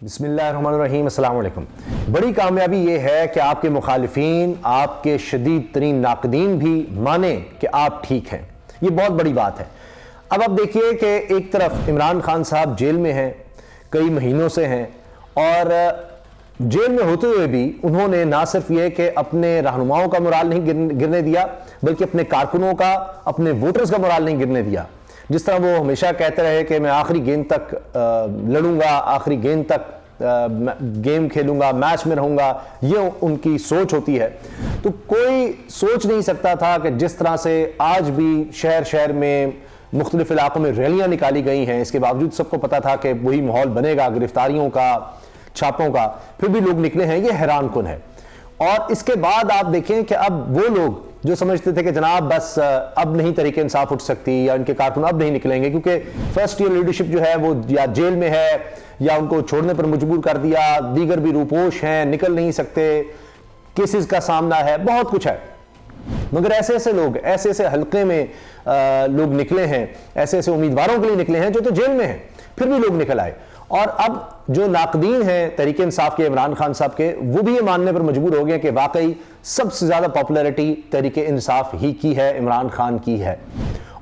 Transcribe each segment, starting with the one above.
बिस्मिल्लाहिर्रहमानिर्रहीम, अस्सलाम वालेकुम। बड़ी कामयाबी ये है कि आपके मुखालिफिन, आपके शदीद तरीन नाकदीन भी माने कि आप ठीक हैं। ये बहुत बड़ी बात है। अब आप देखिए कि एक तरफ इमरान खान साहब जेल में हैं, कई महीनों से हैं, और जेल में होते हुए भी उन्होंने ना सिर्फ ये कि अपने रहनुमाओं का मोराल नहीं गिरने दिया, बल्कि अपने कारकुनों का, अपने वोटर्स का मोराल नहीं गिरने दिया। जिस तरह वो हमेशा कहते रहे कि मैं आखिरी गेंद तक लड़ूंगा, आखिरी गेंद तक गेम खेलूंगा, मैच में रहूंगा, ये उनकी सोच होती है। तो कोई सोच नहीं सकता था कि जिस तरह से आज भी शहर शहर में मुख्तलिफ इलाकों में रैलियां निकाली गई हैं, इसके बावजूद सबको पता था कि वही माहौल बनेगा गिरफ्तारियों का, छापों का, फिर भी लोग निकले हैं। ये हैरान कुन है। और इसके बाद आप देखें कि अब वो लोग जो समझते थे कि जनाब बस अब नहीं तरीके इंसाफ उठ सकती, या इनके कारकुन अब नहीं निकलेंगे क्योंकि फर्स्ट ईयर लीडरशिप जो है वो या जेल में है या उनको छोड़ने पर मजबूर कर दिया, दीगर भी रूपोश हैं, निकल नहीं सकते, केसेस का सामना है, बहुत कुछ है। मगर ऐसे ऐसे लोग, ऐसे ऐसे हल्के में लोग निकले हैं, ऐसे ऐसे उम्मीदवारों के लिए निकले हैं जो तो जेल में हैं, फिर भी लोग निकल आए। और अब जो नाकदीन हैं तरीके इंसाफ के, इमरान खान साहब के, वो भी ये मानने पर मजबूर हो गए कि वाकई सबसे ज्यादा पॉपुलैरिटी तरीके इंसाफ ही की है, इमरान खान की है।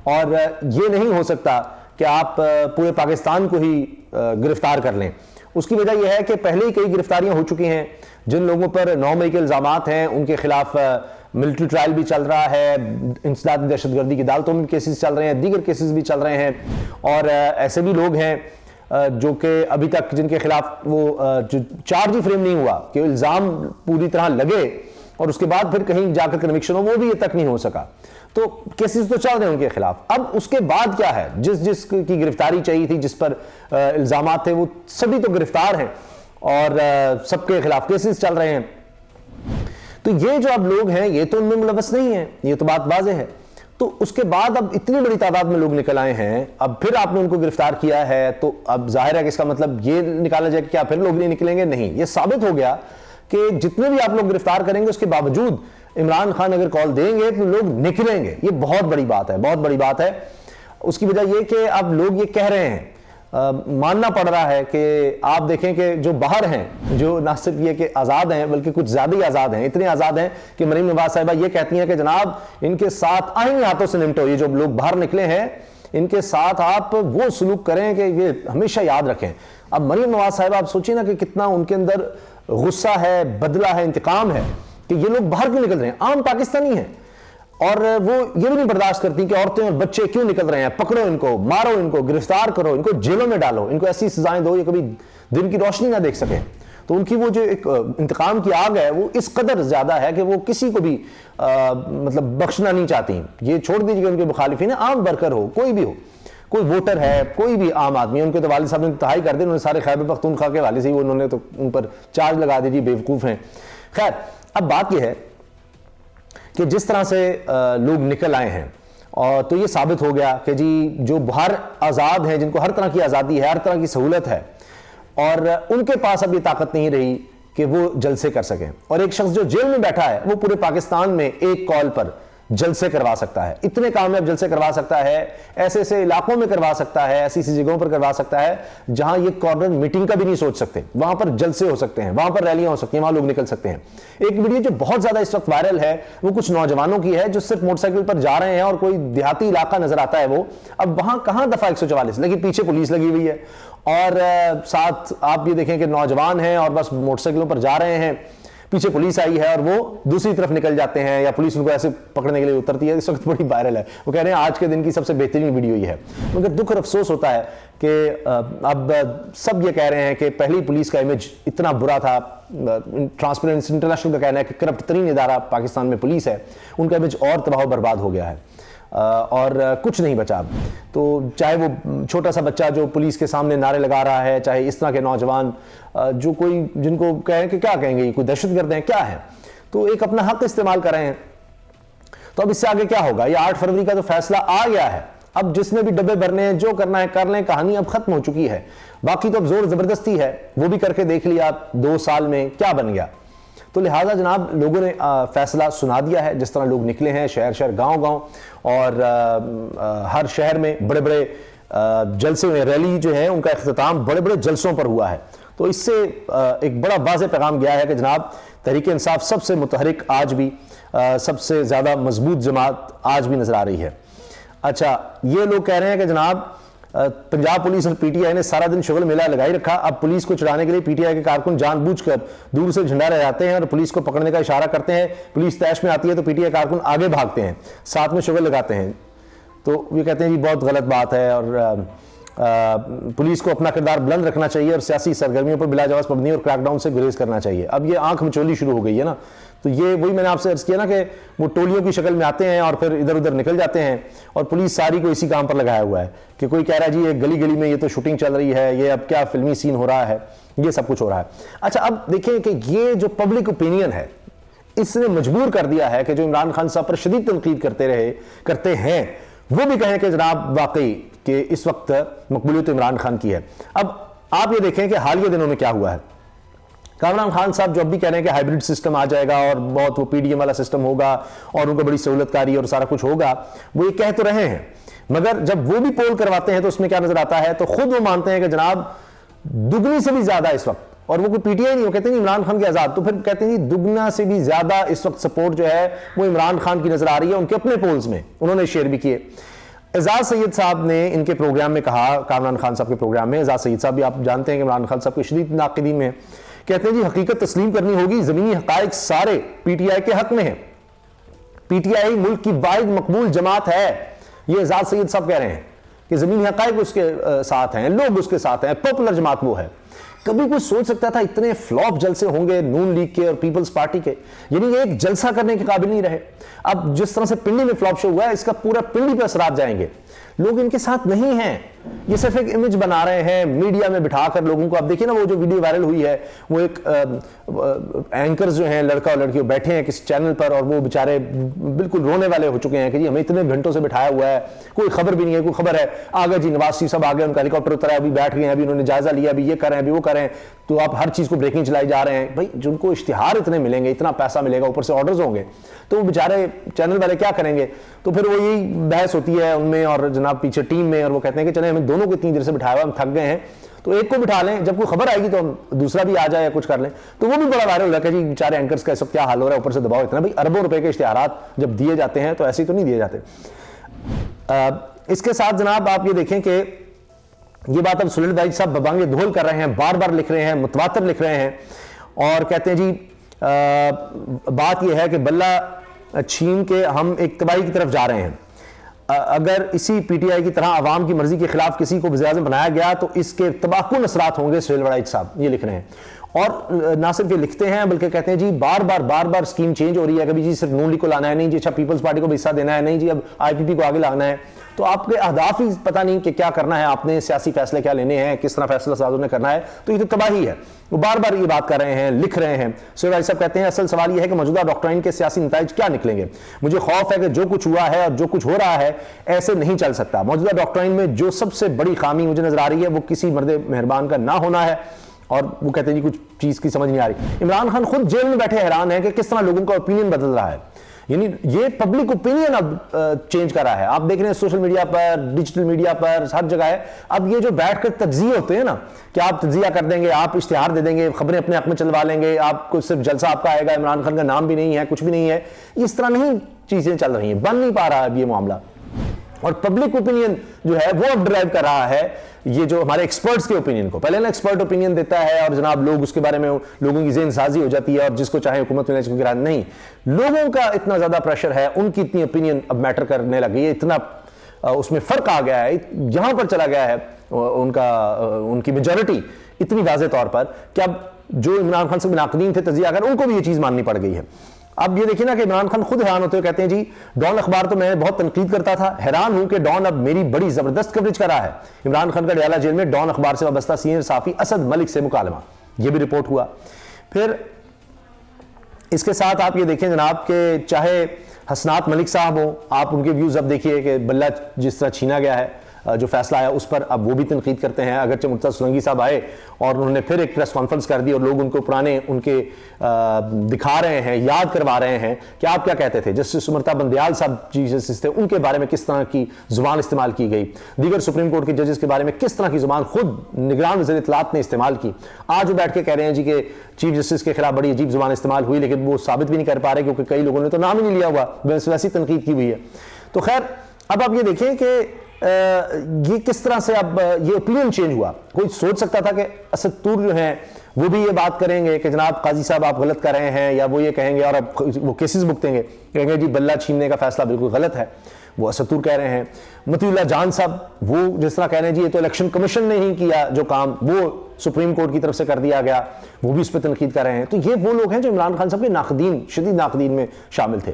और ये नहीं हो सकता कि आप पूरे पाकिस्तान को ही गिरफ्तार कर लें। उसकी वजह यह है कि पहले ही कई गिरफ्तारियां हो चुकी हैं। जिन लोगों पर 9 मई के इल्जामात हैं उनके खिलाफ मिलिट्री ट्रायल भी चल रहा है, इंसदादी दहशतगर्दी की अदालतों में केसेस चल रहे हैं, दीगर केसेस भी चल रहे हैं। और ऐसे भी लोग हैं जो कि अभी तक जिनके खिलाफ वो जो चार्ज ही फ्रेम नहीं हुआ, कि इल्ज़ाम पूरी तरह लगे और उसके बाद फिर कहीं जाकर कन्विक्शन हो, वो भी ये तक नहीं हो सका। तो केसेस तो चल रहे हैं उनके खिलाफ। अब उसके बाद क्या है, जिस की गिरफ्तारी चाहिए थी, जिस पर इल्ज़ामात थे, वो सभी तो गिरफ्तार हैं और सबके खिलाफ केसेस चल रहे हैं। तो ये जो अब लोग हैं ये तो उनमें मुलव्वस नहीं है, ये तो बात वाज़ेह है। तो उसके बाद अब इतनी बड़ी तादाद में लोग निकल आए हैं, अब फिर आपने उनको गिरफ्तार किया है, तो अब जाहिर है कि इसका मतलब ये निकाला जाए कि क्या फिर लोग नहीं निकलेंगे? नहीं, ये साबित हो गया कि जितने भी आप लोग गिरफ्तार करेंगे उसके बावजूद इमरान खान अगर कॉल देंगे तो लोग निकलेंगे। ये बहुत बड़ी बात है, बहुत बड़ी बात है। उसकी वजह यह कि अब लोग ये कह रहे हैं, मानना पड़ रहा है कि आप देखें कि जो बाहर हैं, जो ना सिर्फ ये कि आज़ाद हैं बल्कि कुछ ज़्यादा ही आज़ाद हैं, इतने आज़ाद हैं कि मरीम नवाज साहिबा ये कहती हैं कि जनाब इनके साथ आईनी हाथों से निपटो। ये जो लोग बाहर निकले हैं इनके साथ आप वो सलूक करें कि ये हमेशा याद रखें। अब मरीम नवाज साहिबा आप सोचिए ना कि कितना उनके अंदर गुस्सा है, बदला है, इंतकाम है कि ये लोग बाहर क्यों निकल रहे हैं, आम पाकिस्तानी हैं। और वो ये भी नहीं बर्दाश्त करती कि औरतें और बच्चे क्यों निकल रहे हैं, पकड़ो इनको, मारो इनको, गिरफ्तार करो इनको, जेलों में डालो, इनको ऐसी सजाएं दो ये कभी दिन की रोशनी ना देख सके। तो उनकी वो जो एक इंतकाम की आग है वो इस कदर ज्यादा है कि वो किसी को भी मतलब बख्शना नहीं चाहती। ये छोड़ दीजिए उनके मुखालिफिन, आम वर्कर हो, कोई भी हो, कोई वोटर है, कोई भी आम आदमी, उनके तो वालिद साहब ने तहाई कर दी, उन्होंने सारे खैबर पख्तूनख्वा के वाले से ही उन्होंने तो उन पर चार्ज लगा दीजिए, बेवकूफ़ हैं। खैर, अब बात यह है कि जिस तरह से लोग निकल आए हैं, और तो ये साबित हो गया कि जी जो बाहर आज़ाद हैं, जिनको हर तरह की आज़ादी है, हर तरह की सहूलत है, और उनके पास अब ये ताकत नहीं रही कि वो जलसे कर सकें। और एक शख्स जो जेल में बैठा है वो पूरे पाकिस्तान में एक कॉल पर जलसे करवा सकता है, इतने कामयाब जलसे करवा सकता है, ऐसे ऐसे इलाकों में करवा सकता है, ऐसी ऐसी जगहों पर करवा सकता है जहां ये कॉर्नर मीटिंग का भी नहीं सोच सकते, वहां पर जलसे हो सकते हैं, वहां पर रैलियां हो सकती हैं, वहां लोग निकल सकते हैं। एक वीडियो जो बहुत ज्यादा इस वक्त वायरल है वो कुछ नौजवानों की है जो सिर्फ मोटरसाइकिल पर जा रहे हैं और कोई देहाती इलाका नजर आता है वो। अब वहां कहां दफा 144, लेकिन पीछे पुलिस लगी हुई है और साथ आप ये देखें कि नौजवान हैं और बस मोटरसाइकिलों पर जा रहे हैं, पीछे पुलिस आई है और वो दूसरी तरफ निकल जाते हैं या पुलिस उनको ऐसे पकड़ने के लिए उतरती है। इस वक्त बड़ी वायरल है, वो कह रहे हैं आज के दिन की सबसे बेहतरीन वीडियो ये है। मगर दुख और अफसोस होता है कि अब सब ये कह रहे हैं कि पहली पुलिस का इमेज इतना बुरा था। ट्रांसपेरेंसी इंटरनेशनल का कहना है कि करप्ट तरीन इदारा पाकिस्तान में पुलिस है, उनका इमेज और तबाह बर्बाद हो गया है और कुछ नहीं बचा। तो चाहे वो छोटा सा बच्चा जो पुलिस के सामने नारे लगा रहा है, चाहे इस तरह के नौजवान जो कोई जिनको कहें कि क्या कहेंगे ये कोई दहशतगर्द हैं क्या है, तो एक अपना हक इस्तेमाल कर रहे हैं। तो अब इससे आगे क्या होगा? ये 8 फरवरी का तो फैसला आ गया है, अब जिसने भी डब्बे भरने हैं, जो करना है कर लें, कहानी अब खत्म हो चुकी है। बाकी तो अब जोर जबरदस्ती है, वो भी करके देख लिया 2 साल में क्या बन गया। तो लिहाजा जनाब लोगों ने फैसला सुना दिया है। जिस तरह लोग निकले हैं शहर शहर गांव गांव, और हर शहर में बड़े बड़े जलसे हुए, रैली जो है उनका इख्तिताम बड़े बड़े जलसों पर हुआ है। तो इससे एक बड़ा वाज़ेह पैगाम गया है कि जनाब तहरीक इंसाफ सबसे मुतहरिक आज भी, सबसे ज़्यादा मजबूत जमात आज भी नज़र आ रही है। अच्छा, ये लोग कह रहे हैं कि जनाब पंजाब पुलिस और पीटीआई ने सारा दिन शुगल मेला लगाई रखा, अब पुलिस को चिढ़ाने के लिए पीटीआई के कारकुन जानबूझकर दूर से झंडा लहराते हैं और पुलिस को पकड़ने का इशारा करते हैं। पुलिस तैश में आती है तो पीटीआई कारकुन आगे भागते हैं, साथ में शुगल लगाते हैं। तो ये कहते हैं जी बहुत गलत बात है और पुलिस को अपना किरदार बुलंद रखना चाहिए और सियासी सरगर्मियों पर बिलाजवाब पाबंदी और क्रैकडाउन से गुरेज करना चाहिए। अब ये आंख मिचोली शुरू हो गई है ना, तो ये वही मैंने आपसे अर्ज किया ना कि वो टोलियों की शक्ल में आते हैं और फिर इधर उधर निकल जाते हैं और पुलिस सारी को इसी काम पर लगाया हुआ है कि कोई कह रहा है जी ये गली गली में ये तो शूटिंग चल रही है, ये अब क्या फिल्मी सीन हो रहा है, ये सब कुछ हो रहा है। अच्छा, अब देखिए कि ये जो पब्लिक ओपिनियन है इसने मजबूर कर दिया है कि जो इमरान खान साहब पर शदीद तनकीद करते हैं वो भी कहें कि जनाब वाकई कि इस वक्त मकबूलियत इमरान खान की है। अब आप ये देखें कि हाल के दिनों में क्या हुआ है। कामरान खान साहब जो अब भी कह रहे हैं कि हाइब्रिड सिस्टम आ जाएगा और बहुत वो पीडीएम वाला सिस्टम होगा और उनको बड़ी सहूलतकारी और सारा कुछ होगा, वो ये कह तो रहे हैं, मगर जब वो भी पोल करवाते हैं तो उसमें क्या नजर आता है, तो खुद वो मानते हैं कि जनाब दुगनी से भी ज्यादा इस वक्त, और वो कोई पीटीआई नहीं, वो कहते हैं इमरान खान के आजाद, तो फिर कहते हैं दुगना से भी ज्यादा इस वक्त सपोर्ट जो है वो इमरान खान की नजर आ रही है उनके अपने पोल्स में, उन्होंने शेयर भी किए। एजाज सैयद साहब ने इनके प्रोग्राम में कहा, कामरान खान साहब के प्रोग्राम में, एजाज सैयद साहब भी आप जानते हैं कि इमरान खान साहब के शदीद नाक़िदीन में, कहते हैं जी हकीकत तस्लीम करनी होगी, जमीनी हकायक सारे पीटीआई के हक में है, पीटीआई मुल्क की वाहिद मकबूल जमात है। ये एजाज सैयद साहब कह रहे हैं कि जमीनी हकायक उसके साथ हैं, लोग उसके साथ हैं, पॉपुलर जमात वो है। कभी कोई सोच सकता था इतने फ्लॉप जलसे होंगे नून लीग के और पीपल्स पार्टी के, यानी एक जलसा करने के काबिल नहीं रहे। अब जिस तरह से पिंडी में फ्लॉप शो हुआ है, इसका पूरा पिंडी पर असरात जाएंगे। लोग इनके साथ नहीं हैं, ये सिर्फ एक इमेज बना रहे हैं मीडिया में बिठाकर लोगों को। आप देखिए ना वो जो वीडियो वायरल हुई है, वो एक एंकर्स जो हैं, लड़का और लड़की बैठे हैं किसी चैनल पर और वो बेचारे बिल्कुल रोने वाले हो चुके हैं कि जी हमें इतने घंटों से बिठाया हुआ है, कोई खबर भी नहीं है, कोई खबर है आ गए जी नवाज शरीफ साहब आ गए, उनका हेलीकॉप्टर उतरा, अभी बैठ गए हैं, अभी उन्होंने जायजा लिया, अभी ये करें अभी वो करें, तो आप हर चीज को ब्रेकिंग चलाई जा रहे हैं। भाई जिनको इश्तिहार इतने मिलेंगे, इतना पैसा मिलेगा, ऊपर से ऑर्डर्स होंगे, तो वो बेचारे चैनल वाले क्या करेंगे। तो फिर वो यही बहस होती है उनमें और जनाब पीछे टीम में, और वो कहते हैं कि चले हमें दोनों को इतनी देर से बिठाया हुआ, हम थक गए हैं, तो एक को बिठा लें, जब कोई खबर आएगी तो हम दूसरा भी आ जाए या कुछ कर लें। तो वो भी बड़ा वायरल हो रहा है कि जी बेचारे एंकर्स का इस वक्त क्या हाल हो रहा है, ऊपर से दबाव इतना। भाई अरबों रुपए के इश्तिहारात जब दिए जाते हैं तो ऐसे ही तो नहीं दिए जाते। इसके साथ जनाब आप ये देखें कि ये बात अब सुलेल दाई साहब बबांगे धोल कर रहे हैं, बार बार लिख रहे हैं, मुतवातर लिख रहे हैं और कहते हैं जी बात यह है कि बल्ला छीन के हम एक तबाही की तरफ जा रहे हैं। अगर इसी पीटीआई की तरह आवाम की मर्जी के खिलाफ किसी को वज़ीर-ए-आज़म बनाया गया तो इसके तबाहकुन असरात होंगे। सुहेल वड़ाइच साहब ये लिख रहे हैं और ना सिर्फ ये लिखते हैं बल्कि कहते हैं जी बार बार स्कीम चेंज हो रही है, कभी जी सिर्फ नून लीग को लाना है, नहीं जी अच्छा पीपल्स पार्टी को भी हिस्सा देना है, नहीं जी अब आईपीपी को आगे लाना है। तो आपके अहदाफ ही पता नहीं कि क्या करना है, आपने सियासी फैसले क्या लेने हैं, किस तरह फैसला साजों ने करना है, तो ये तो तबाही है। वो बार बार ये बात कर रहे हैं, लिख रहे हैं। सुहेल वड़ाइच साहब कहते हैं असल सवाल यह है कि मौजूदा डॉक्ट्राइन के सियासी नताइज क्या निकलेंगे। मुझे खौफ है कि जो कुछ हुआ है और जो कुछ हो रहा है ऐसे नहीं चल सकता। मौजूदा डॉक्ट्राइन में जो सबसे बड़ी खामी मुझे नजर आ रही है वो किसी मर्द मेहरबान का ना होना है, और वो कहते हैं जी कुछ चीज की समझ नहीं आ रही। इमरान खान खुद जेल में बैठे हैरान है कि किस तरह लोगों का ओपिनियन बदल रहा है, यानी ये पब्लिक ओपिनियन अब चेंज कर रहा है। आप देख रहे हैं सोशल मीडिया पर, डिजिटल मीडिया पर, हर जगह है। अब ये जो बैठकर तज्जिए होते हैं ना कि आप तज्जिया कर देंगे, आप इश्तिहार दे देंगे, खबरें अपने आप में चलवा लेंगे, आपको सिर्फ जलसा आपका आएगा, इमरान खान का नाम भी नहीं है, कुछ भी नहीं है, इस तरह नहीं चीजें चल रही हैं, बन नहीं पा रहा है ये मामला। और पब्लिक ओपिनियन जो है वो अब ड्राइव कर रहा है ये जो हमारे एक्सपर्ट्स के ओपिनियन को। पहले ना एक्सपर्ट ओपिनियन देता है और जनाब लोग उसके बारे में लोगों की ज़हन साजी हो जाती है और जिसको चाहे हुकूमत मिले जिसको गिरा नहीं। लोगों का इतना ज़्यादा प्रेशर है, उनकी इतनी ओपिनियन अब मैटर करने लगी है, इतना उसमें फ़र्क आ गया है, यहाँ पर चला गया है उनकी मेजॉरिटी इतनी वाज़े तौर पर कि अब जो इमरान खान से मुनाकिदीन थे तजिया कर, उनको भी ये चीज़ माननी पड़ गई है। अब ये देखिए ना कि इमरान खान खुद हैरान होते हुए कहते हैं जी डॉन अखबार तो मैं बहुत तनकीद करता था, हैरान हूं कि डॉन अब मेरी बड़ी जबरदस्त कवरेज कर रहा है। इमरान खान का डयाला जेल में डॉन अखबार से वाबस्ता सीनियर साफी असद मलिक से मुकालमा, ये भी रिपोर्ट हुआ। फिर इसके साथ आप ये देखें जनाब के चाहे हसनात मलिक साहब हो, आप उनके व्यूज अब देखिए कि बल्ला जिस तरह छीना गया है, जो फैसला आया उस पर अब वो भी तनकीद करते हैं। अगरचे मुर्तज़ा सोलंकी साहब आए और उन्होंने फिर एक प्रेस कॉन्फ्रेंस कर दी और लोग उनको पुराने उनके दिखा रहे हैं, याद करवा रहे हैं कि आप क्या कहते थे। जस्टिस सुमरता बंदयाल साहब चीफ जस्टिस थे, उनके बारे में किस तरह की जुबान इस्तेमाल की गई, दीगर सुप्रीम कोर्ट के जजेस के बारे में किस तरह की जुबान खुद निगरान वज़ीर इत्तलात ने इस्तेमाल की। आज वो बैठ के कह रहे हैं जी कि चीफ जस्टिस के खिलाफ बड़ी अजीब जुबान इस्तेमाल हुई, लेकिन वो साबित भी नहीं कर पा रहे क्योंकि कई लोगों ने तो नाम ही नहीं लिया हुआ, वैसी तनकीद की हुई है। तो खैर अब आप ये देखें कि ये किस तरह से अब ये ओपिनियन चेंज हुआ। कोई सोच सकता था कि असद तूर जो हैं वो भी ये बात करेंगे कि जनाब काजी साहब आप गलत कर रहे हैं, या वो ये कहेंगे और अब वो केसेस भुगतेंगे, कहेंगे जी बल्ला छीनने का फैसला बिल्कुल गलत है, वो असद तूर कह रहे हैं। मतीउल्लाह जान साहब वो जिस तरह कह रहे हैं जी ये तो इलेक्शन कमीशन ने ही किया जो काम, वो सुप्रीम कोर्ट की तरफ से कर दिया गया, वो भी इस पर तनकीद कर रहे हैं। तो ये वो लोग हैं जो इमरान खान साहब के नाकदीन, शदीद नाकदीन में शामिल थे।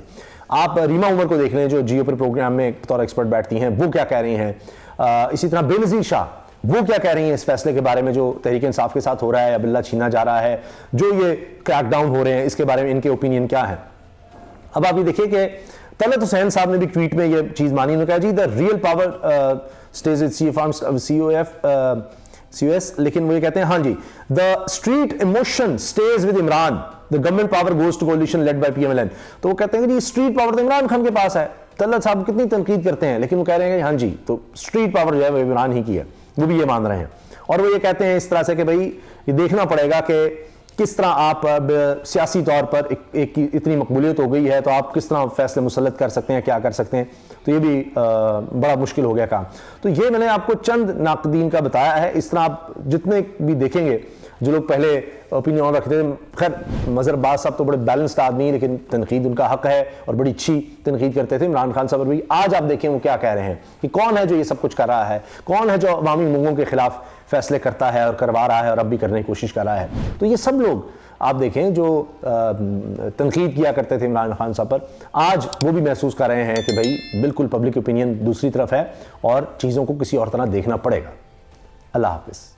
आप रीमा उमर को देख लें जो जियो पर प्रोग्राम में बतौर एक्सपर्ट बैठती हैं, वो क्या कह रही हैं। इसी तरह बेनज़ीर शाह वो क्या कह रही हैं इस फैसले के बारे में जो तहरीक इंसाफ के साथ हो रहा है या बिल्ला छीना जा रहा है, जो ये क्रैकडाउन हो रहे हैं, इसके बारे में इनके ओपिनियन क्या है। अब आप ये देखिए कि तलत हुसैन साहब ने भी ट्वीट में ये चीज़ मानी, उन्होंने कहा जी the real power stays with COS, लेकिन वो ये कहते हैं हाँ जी the street emotion stays with Imran, the government power goes to coalition led by PMLN। तो वो कहते हैं कि जी स्ट्रीट पावर तो इमरान खान के पास है। तलत साहब कितनी तनकीद करते हैं, लेकिन वो कह रहे हैं कि हाँ जी तो स्ट्रीट पावर जो है वो इमरान ही की है, वो भी ये मान रहे हैं। और वो ये कहते हैं इस तरह से कि भाई ये देखना पड़ेगा कि किस तरह आप सियासी तौर पर एक इतनी मकबूलियत हो गई है तो आप किस तरह फैसले मुसल्लत कर सकते हैं, क्या कर सकते हैं। तो ये भी बड़ा मुश्किल हो गया काम। तो ये मैंने आपको चंद नाकदीन का बताया है। इस तरह आप जितने भी देखेंगे जो लोग पहले ओपिनियन रखते थे, खैर मज़हर अब्बास साहब तो बड़े बैलेंस्ड आदमी, लेकिन तनकीद उनका हक है और बड़ी अच्छी तनकीद करते थे। इमरान खान साहब भी आज आप देखें वो क्या कह रहे हैं कि कौन है जो ये सब कुछ कर रहा है, कौन है जो अवामी मुंगों के खिलाफ फैसले करता है और करवा रहा है और अब भी करने की कोशिश कर रहा है। तो ये सब लोग आप देखें जो तनकीद किया करते थे इमरान खान साहब पर, आज वो भी महसूस कर रहे हैं कि भाई बिल्कुल पब्लिक ओपिनियन दूसरी तरफ है और चीज़ों को किसी और तरह देखना पड़ेगा। अल्लाह हाफिज़।